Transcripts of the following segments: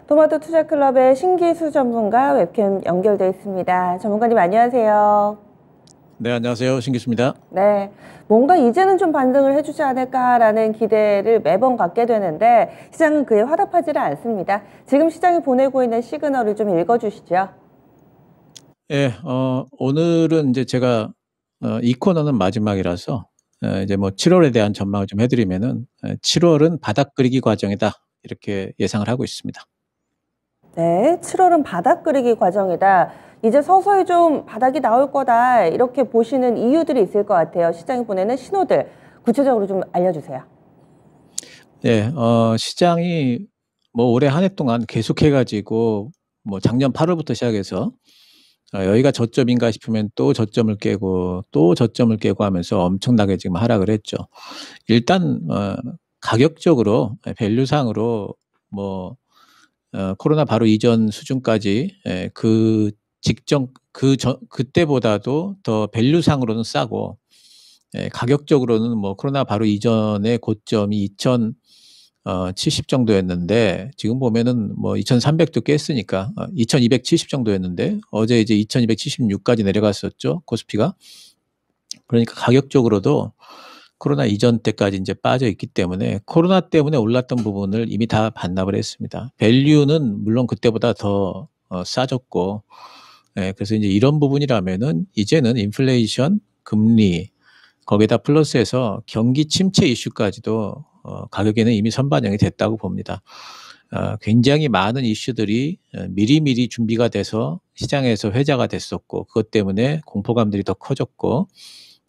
토마토 투자클럽의 신기수 전문가 웹캠 연결돼 있습니다. 전문가님 안녕하세요. 네, 안녕하세요. 신기수입니다. 네, 뭔가 이제는 좀 반등을 해주지 않을까라는 기대를 매번 갖게 되는데 시장은 그에 화답하지를 않습니다. 지금 시장이 보내고 있는 시그널을 좀 읽어주시죠. 예, 오늘은 이제 제가 이 코너는 마지막이라서 이제 뭐 7월에 대한 전망을 좀 해드리면은 7월은 바닥 그리기 과정이다 이렇게 예상을 하고 있습니다. 네, 7월은 바닥 그리기 과정이다. 이제 서서히 좀 바닥이 나올 거다 이렇게 보시는 이유들이 있을 것 같아요. 시장이 보내는 신호들 구체적으로 좀 알려주세요. 예, 시장이 뭐 올해 한 해 동안 계속해가지고 뭐 작년 8월부터 시작해서 여기가 저점인가 싶으면 또 저점을 깨고 또 저점을 깨고 하면서 엄청나게 지금 하락을 했죠. 일단 가격적으로 밸류상으로 뭐 코로나 바로 이전 수준까지 그 직전 그때보다도 더 밸류상으로는 싸고 가격적으로는 뭐 코로나 바로 이전의 고점이 2070 정도였는데 지금 보면은 뭐 2300도 깼으니까 2270 정도였는데 어제 이제 2276까지 내려갔었죠, 코스피가. 그러니까 가격적으로도 코로나 이전 때까지 이제 빠져 있기 때문에 코로나 때문에 올랐던 부분을 이미 다 반납을 했습니다. 밸류는 물론 그때보다 더 싸졌고, 그래서 이제 이런 부분이라면은 이제는 인플레이션, 금리 거기다 플러스해서 경기 침체 이슈까지도 가격에는 이미 선반영이 됐다고 봅니다. 굉장히 많은 이슈들이 미리미리 준비가 돼서 시장에서 회자가 됐었고 그것 때문에 공포감들이 더 커졌고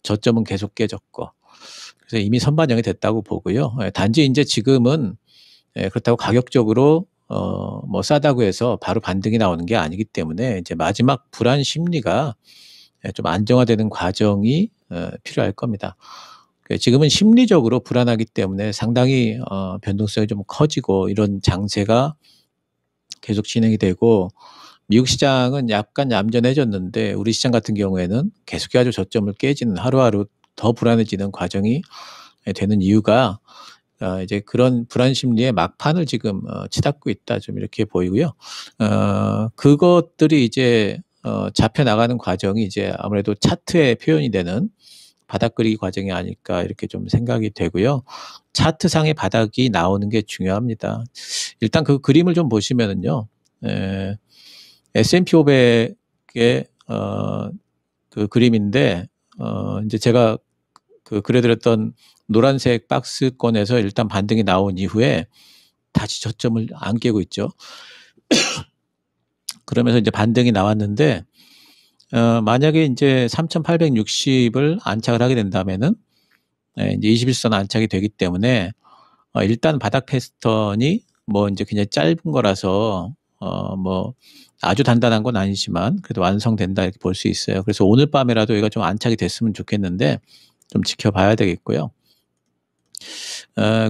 저점은 계속 깨졌고 그래서 이미 선반영이 됐다고 보고요. 단지 이제 지금은 그렇다고 가격적으로 뭐 싸다고 해서 바로 반등이 나오는 게 아니기 때문에 이제 마지막 불안 심리가 좀 안정화되는 과정이 필요할 겁니다. 지금은 심리적으로 불안하기 때문에 상당히 변동성이 좀 커지고 이런 장세가 계속 진행이 되고 미국 시장은 약간 얌전해졌는데 우리 시장 같은 경우에는 계속해서 저점을 깨지는 하루하루 더 불안해지는 과정이 되는 이유가 이제 그런 불안 심리의 막판을 지금 치닫고 있다 좀 이렇게 보이고요. 그것들이 이제 잡혀 나가는 과정이 이제 아무래도 차트에 표현이 되는 바닥 그리기 과정이 아닐까 이렇게 좀 생각이 되고요. 차트상의 바닥이 나오는 게 중요합니다. 일단 그 그림을 좀 보시면은요. S&P 500의 그 그림인데 이제 제가 그 그려드렸던 노란색 박스권에서 일단 반등이 나온 이후에 다시 저점을 안 깨고 있죠. 그러면서 이제 반등이 나왔는데 만약에 이제 3,860을 안착을 하게 된다면은 이제 21선 안착이 되기 때문에 일단 바닥 패턴이 뭐 이제 그냥 짧은 거라서 뭐 아주 단단한 건 아니지만 그래도 완성된다 이렇게 볼 수 있어요. 그래서 오늘 밤에라도 얘가 좀 안착이 됐으면 좋겠는데 좀 지켜봐야 되겠고요.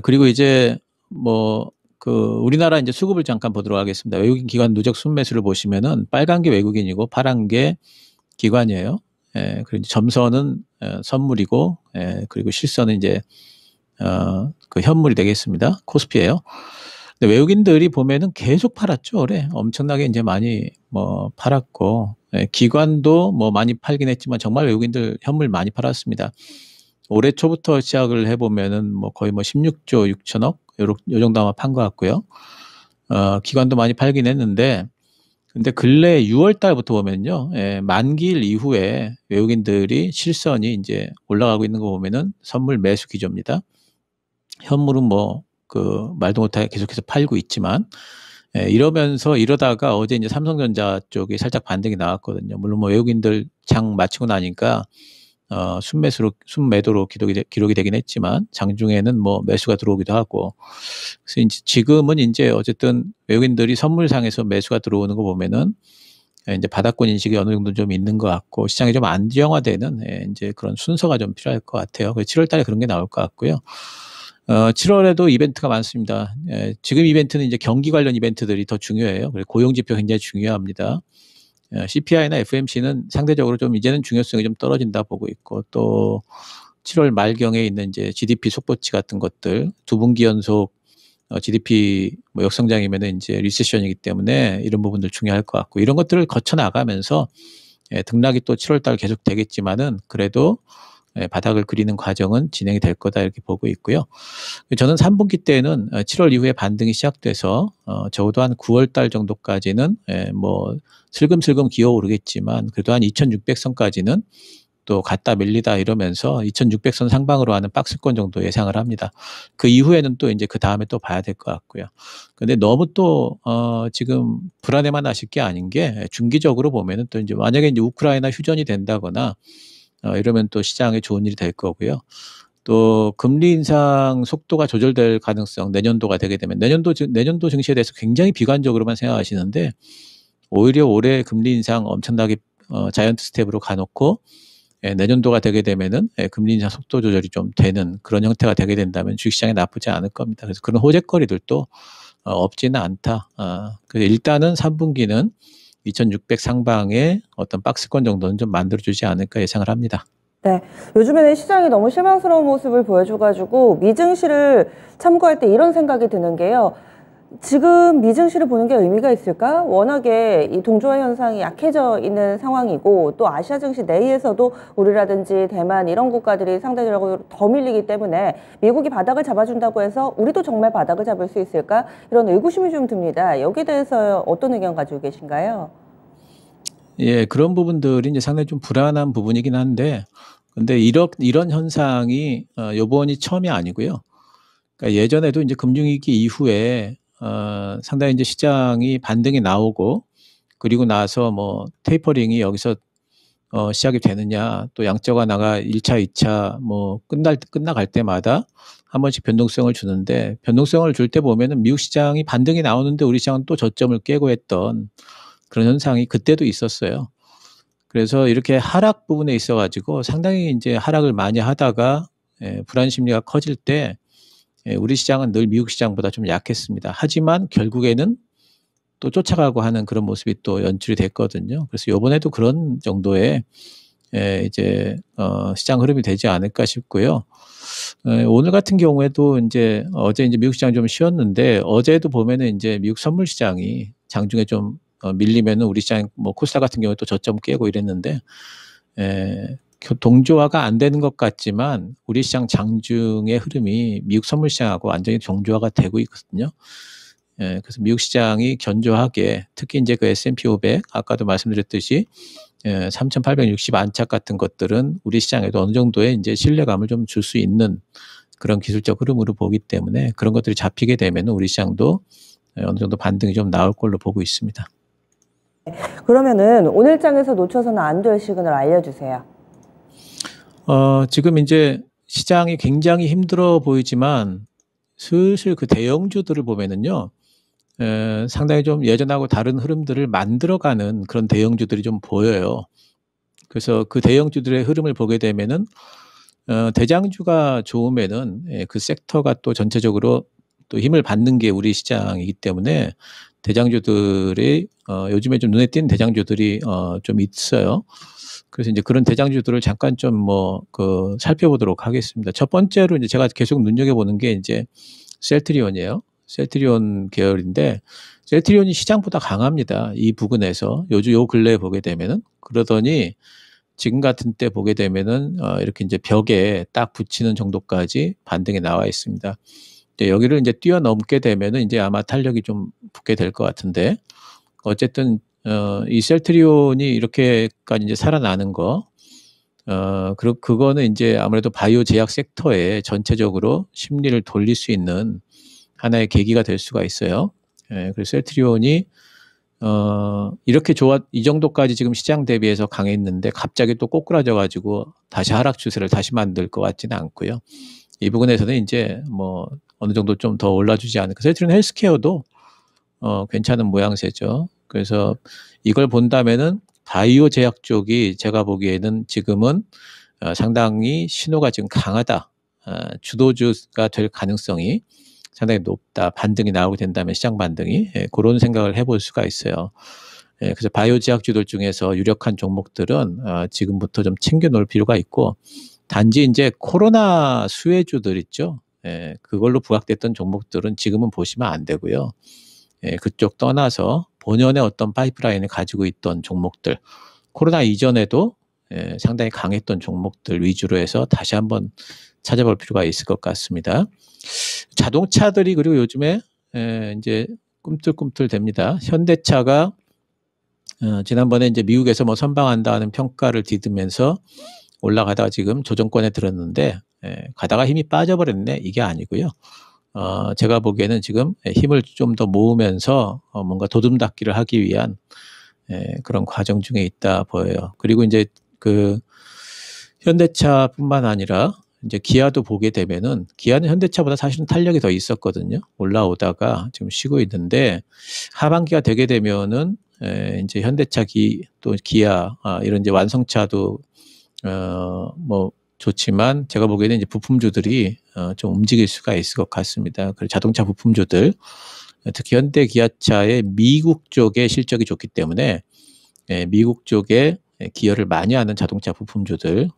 그리고 이제 뭐 그 우리나라 이제 수급을 잠깐 보도록 하겠습니다. 외국인 기관 누적 순매수를 보시면은 빨간 게 외국인이고 파란 게 기관이에요. 그리고 점선은 선물이고 그리고 실선은 이제 그 현물이 되겠습니다. 코스피예요. 근데 외국인들이 보면은 계속 팔았죠. 올해 엄청나게 이제 많이 뭐 팔았고 기관도 뭐 많이 팔긴 했지만 정말 외국인들 현물 많이 팔았습니다. 올해 초부터 시작을 해보면은 뭐 거의 뭐 16조 6천억 요 정도 아마 판 것 같고요. 기관도 많이 팔긴 했는데 근데 근래 6월 달부터 보면요. 만기일 이후에 외국인들이 실선이 이제 올라가고 있는 거 보면은 선물 매수 기조입니다. 현물은 뭐 그 말도 못하게 계속해서 팔고 있지만 이러면서 이러다가 어제 이제 삼성전자 쪽이 살짝 반등이 나왔거든요. 물론 뭐 외국인들 장 마치고 나니까 순매도로 기록이 되긴 했지만 장중에는 뭐 매수가 들어오기도 하고 그래서 이제 지금은 이제 어쨌든 외국인들이 선물상에서 매수가 들어오는 거 보면은 이제 바닥권 인식이 어느 정도 좀 있는 것 같고 시장이 좀 안정화되는 이제 그런 순서가 좀 필요할 것 같아요. 그래서 7월 달에 그런 게 나올 것 같고요. 7월에도 이벤트가 많습니다. 지금 이벤트는 이제 경기 관련 이벤트들이 더 중요해요. 그리고 고용 지표 굉장히 중요합니다. CPI나 FMC는 상대적으로 좀 이제는 중요성이 좀 떨어진다 보고 있고 또 7월 말경에 있는 이제 GDP 속보치 같은 것들 두 분기 연속 GDP 뭐 역성장이면은 이제 리세션이기 때문에 이런 부분들 중요할 것 같고 이런 것들을 거쳐 나가면서 등락이 또 7월 달 계속 되겠지만은 그래도 바닥을 그리는 과정은 진행이 될 거다 이렇게 보고 있고요. 저는 3분기 때는 7월 이후에 반등이 시작돼서 적어도 한 9월 달 정도까지는 뭐 슬금슬금 기어오르겠지만 그래도 한 2,600선까지는 또 갔다 밀리다 이러면서 2,600선 상방으로 하는 박스권 정도 예상을 합니다. 그 이후에는 또 이제 그 다음에 또 봐야 될 것 같고요. 근데 너무 또 지금 불안해만 하실 게 아닌 게 중기적으로 보면은 또 이제 만약에 이제 우크라이나 휴전이 된다거나 이러면 또 시장에 좋은 일이 될 거고요. 또 금리 인상 속도가 조절될 가능성 내년도가 되게 되면 내년도 증시에 대해서 굉장히 비관적으로만 생각하시는데 오히려 올해 금리 인상 엄청나게 자이언트 스텝으로 가놓고 내년도가 되게 되면은 금리 인상 속도 조절이 좀 되는 그런 형태가 되게 된다면 주식시장에 나쁘지 않을 겁니다. 그래서 그런 호재거리들도 없지는 않다. 그래서 일단은 3분기는 2,600 상방의 어떤 박스권 정도는 좀 만들어주지 않을까 예상을 합니다. 네, 요즘에는 시장이 너무 실망스러운 모습을 보여줘가지고 미증시를 참고할 때 이런 생각이 드는 게요. 지금 미증시를 보는 게 의미가 있을까? 워낙에 이 동조화 현상이 약해져 있는 상황이고 또 아시아 증시 내에서도 우리라든지 대만 이런 국가들이 상대적으로 더 밀리기 때문에 미국이 바닥을 잡아준다고 해서 우리도 정말 바닥을 잡을 수 있을까? 이런 의구심이 좀 듭니다. 여기에 대해서 어떤 의견 가지고 계신가요? 예, 그런 부분들이 이제 상당히 좀 불안한 부분이긴 한데, 근데 이런 현상이 요번이 처음이 아니고요. 그러니까 예전에도 이제 금융위기 이후에 상당히 이제 시장이 반등이 나오고 그리고 나서 뭐 테이퍼링이 여기서 시작이 되느냐 또 양적 완화가 1차, 2차 뭐 끝나갈 때마다 한 번씩 변동성을 주는데 변동성을 줄 때 보면은 미국 시장이 반등이 나오는데 우리 시장은 또 저점을 깨고 했던 그런 현상이 그때도 있었어요. 그래서 이렇게 하락 부분에 있어 가지고 상당히 이제 하락을 많이 하다가 불안 심리가 커질 때 우리 시장은 늘 미국 시장보다 좀 약했습니다. 하지만 결국에는 또 쫓아가고 하는 그런 모습이 또 연출이 됐거든요. 그래서 이번에도 그런 정도의 이제 시장 흐름이 되지 않을까 싶고요. 오늘 같은 경우에도 이제 어제 이제 미국 시장 좀 쉬었는데 어제도 보면은 이제 미국 선물 시장이 장중에 좀 밀리면은 우리 시장 뭐 코스닥 같은 경우에 또 저점 깨고 이랬는데 동조화가 안 되는 것 같지만 우리 시장 장중의 흐름이 미국 선물 시장하고 완전히 동조화가 되고 있거든요. 그래서 미국 시장이 견조하게 특히 이제 그 S&P 500 아까도 말씀드렸듯이 3,860 안착 같은 것들은 우리 시장에도 어느 정도의 이제 신뢰감을 좀 줄 수 있는 그런 기술적 흐름으로 보기 때문에 그런 것들이 잡히게 되면 우리 시장도 어느 정도 반등이 좀 나올 걸로 보고 있습니다. 그러면은 오늘 장에서 놓쳐서는 안 될 시그널 알려주세요. 지금 이제 시장이 굉장히 힘들어 보이지만 슬슬 그 대형주들을 보면은요, 상당히 좀 예전하고 다른 흐름들을 만들어가는 그런 대형주들이 좀 보여요. 그래서 그 대형주들의 흐름을 보게 되면은 대장주가 좋으면은 그 섹터가 또 전체적으로 또 힘을 받는 게 우리 시장이기 때문에 대장주들이 요즘에 좀 눈에 띄는 대장주들이 좀 있어요. 그래서 이제 그런 대장주들을 잠깐 좀 살펴보도록 하겠습니다. 첫 번째로 이제 제가 계속 눈여겨보는 게 이제 셀트리온이에요. 셀트리온 계열인데 셀트리온이 시장보다 강합니다. 이 부근에서 요 근래에 보게 되면은 그러더니 지금 같은 때 보게 되면은 이렇게 이제 벽에 딱 붙이는 정도까지 반등이 나와 있습니다. 이제 여기를 이제 뛰어넘게 되면은 이제 아마 탄력이 좀 붙게 될 것 같은데 어쨌든 이 셀트리온이 이렇게까지 이제 살아나는 거 그거는 이제 아무래도 바이오 제약 섹터에 전체적으로 심리를 돌릴 수 있는 하나의 계기가 될 수가 있어요. 그래서 셀트리온이 이렇게 이 정도까지 지금 시장 대비해서 강했는데 갑자기 또 꼬꾸라져 가지고 다시 하락 추세를 다시 만들 것 같지는 않고요. 이 부분에서는 이제 뭐 어느 정도 좀 더 올라주지 않을까. 셀트리온 헬스케어도 괜찮은 모양새죠. 그래서 이걸 본다면은 바이오 제약 쪽이 제가 보기에는 지금은 상당히 신호가 지금 강하다. 주도주가 될 가능성이 상당히 높다. 반등이 나오게 된다면 시장 반등이 그런 생각을 해볼 수가 있어요. 그래서 바이오 제약주들 중에서 유력한 종목들은 지금부터 좀 챙겨 놓을 필요가 있고 단지 이제 코로나 수혜주들 있죠. 그걸로 부각됐던 종목들은 지금은 보시면 안 되고요. 그쪽 떠나서 본연의 어떤 파이프라인을 가지고 있던 종목들, 코로나 이전에도 상당히 강했던 종목들 위주로 해서 다시 한번 찾아볼 필요가 있을 것 같습니다. 자동차들이 그리고 요즘에 이제 꿈틀꿈틀 됩니다. 현대차가 지난번에 이제 미국에서 뭐 선방한다는 평가를 디드면서 올라가다가 지금 조정권에 들었는데 가다가 힘이 빠져버렸네, 이게 아니고요. 제가 보기에는 지금 힘을 좀 더 모으면서 뭔가 도둠닫기를 하기 위한 그런 과정 중에 있다 보여요. 그리고 이제 그 현대차뿐만 아니라 이제 기아도 보게 되면은, 기아는 현대차보다 사실은 탄력이 더 있었거든요. 올라오다가 지금 쉬고 있는데, 하반기가 되게 되면은 이제 현대차 또 기아 이런 이제 완성차도 뭐 좋지만, 제가 보기에는 이제 부품주들이 좀 움직일 수가 있을 것 같습니다. 그리고 자동차 부품주들, 특히 현대 기아차의 미국 쪽의 실적이 좋기 때문에 미국 쪽에 기여를 많이 하는 자동차 부품주들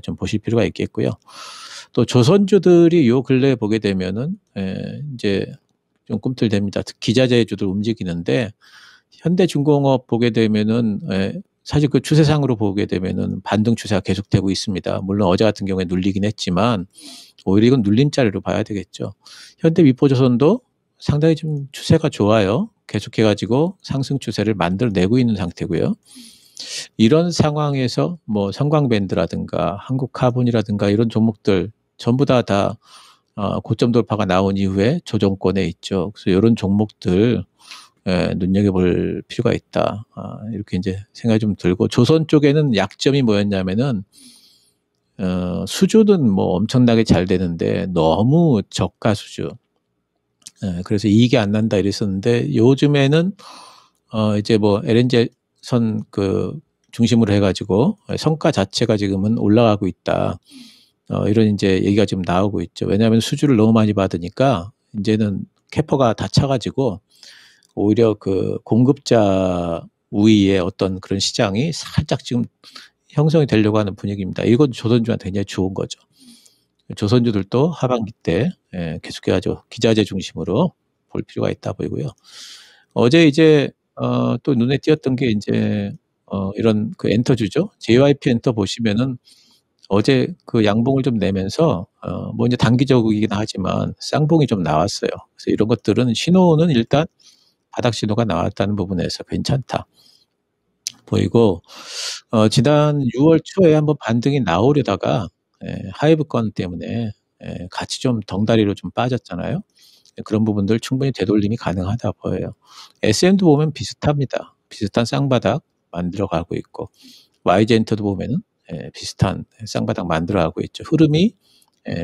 좀 보실 필요가 있겠고요. 또 조선주들이 요 근래에 보게 되면은 이제 좀 꿈틀댑니다. 기자재주들 움직이는데, 현대중공업 보게 되면은 사실 그 추세상으로 보게 되면은 반등 추세가 계속되고 있습니다. 물론 어제 같은 경우에 눌리긴 했지만 오히려 이건 눌림자리로 봐야 되겠죠. 현대미포조선도 상당히 좀 추세가 좋아요. 계속해가지고 상승 추세를 만들어내고 있는 상태고요. 이런 상황에서 뭐 성광밴드라든가 한국카본이라든가 이런 종목들 전부 다 고점 돌파가 나온 이후에 조정권에 있죠. 그래서 이런 종목들 눈여겨볼 필요가 있다. 이렇게 이제 생각이 좀 들고, 조선 쪽에는 약점이 뭐였냐면은 수주는 뭐 엄청나게 잘 되는데 너무 저가 수주. 그래서 이익이 안 난다 이랬었는데, 요즘에는 이제 뭐 LNG 선 그 중심으로 해가지고 성과 자체가 지금은 올라가고 있다. 이런 이제 얘기가 지금 나오고 있죠. 왜냐하면 수주를 너무 많이 받으니까 이제는 캐퍼가 다 차가지고 오히려 그 공급자 우위의 어떤 그런 시장이 살짝 지금 형성이 되려고 하는 분위기입니다. 이건 조선주한테 굉장히 좋은 거죠. 조선주들도 하반기 때 계속해가지고 기자재 중심으로 볼 필요가 있다 보이고요. 어제 이제 또 눈에 띄었던 게 이제 이런 그 엔터주죠. JYP 엔터 보시면은 어제 그 양봉을 좀 내면서 뭐 이제 단기적이긴 하지만 쌍봉이 좀 나왔어요. 그래서 이런 것들은 신호는 일단 바닥 신호가 나왔다는 부분에서 괜찮다 보이고, 지난 6월 초에 한번 반등이 나오려다가 하이브건 때문에 같이 좀 덩다리로 좀 빠졌잖아요. 그런 부분들 충분히 되돌림이 가능하다 보여요. SM도 보면 비슷합니다. 비슷한 쌍바닥 만들어가고 있고, YG엔터도 보면은 비슷한 쌍바닥 만들어가고 있죠. 흐름이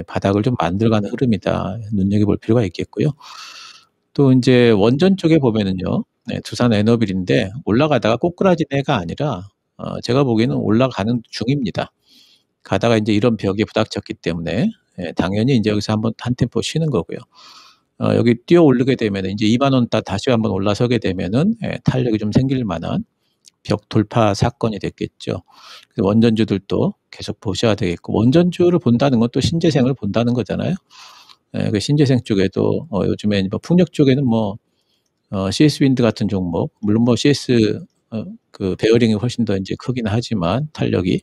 바닥을 좀 만들어가는 흐름이다. 눈여겨볼 필요가 있겠고요. 또 이제 원전 쪽에 보면은요, 두산 에너빌인데 올라가다가 꼬꾸라진 애가 아니라 제가 보기에는 올라가는 중입니다. 가다가 이제 이런 벽에 부닥쳤기 때문에 당연히 이제 여기서 한번 한 템포 쉬는 거고요. 여기 뛰어 오르게 되면 이제 2만 원 다시 한번 올라서게 되면은 탄력이 좀 생길 만한 벽 돌파 사건이 됐겠죠. 그래서 원전주들도 계속 보셔야 되겠고, 원전주를 본다는 건 또 신재생을 본다는 거잖아요. 그 신재생 쪽에도 요즘에 뭐 풍력 쪽에는 뭐 CS 윈드 같은 종목, 물론 뭐 CS 그 베어링이 훨씬 더 이제 크긴 하지만 탄력이,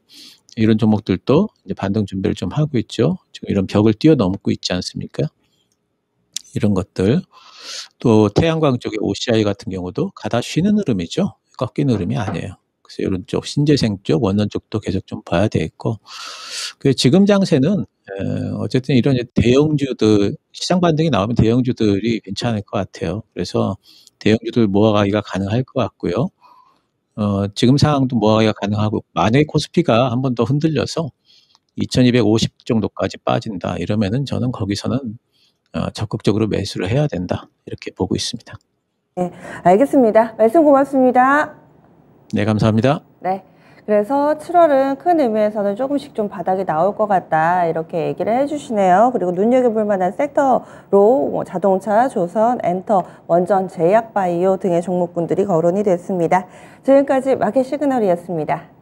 이런 종목들도 이제 반등 준비를 좀 하고 있죠. 지금 이런 벽을 뛰어넘고 있지 않습니까? 이런 것들. 또 태양광 쪽의 OCI 같은 경우도 가다 쉬는 흐름이죠. 꺾이는 흐름이 아니에요. 그래서 이런 쪽 신재생 쪽, 원전 쪽도 계속 좀 봐야 되겠고, 그 지금 장세는 어쨌든 이런 이제 대형주들 시장 반등이 나오면 대형주들이 괜찮을 것 같아요. 그래서 대형주들 모아가기가 가능할 것 같고요. 지금 상황도 모아가기가 가능하고, 만약에 코스피가 한 번 더 흔들려서 2250 정도까지 빠진다 이러면은 저는 거기서는 적극적으로 매수를 해야 된다, 이렇게 보고 있습니다. 네, 알겠습니다. 말씀 고맙습니다. 네, 감사합니다. 네. 그래서 7월은 큰 의미에서는 조금씩 좀 바닥이 나올 것 같다, 이렇게 얘기를 해주시네요. 그리고 눈여겨볼 만한 섹터로 뭐 자동차, 조선, 엔터, 원전, 제약바이오 등의 종목군들이 거론이 됐습니다. 지금까지 마켓 시그널이었습니다.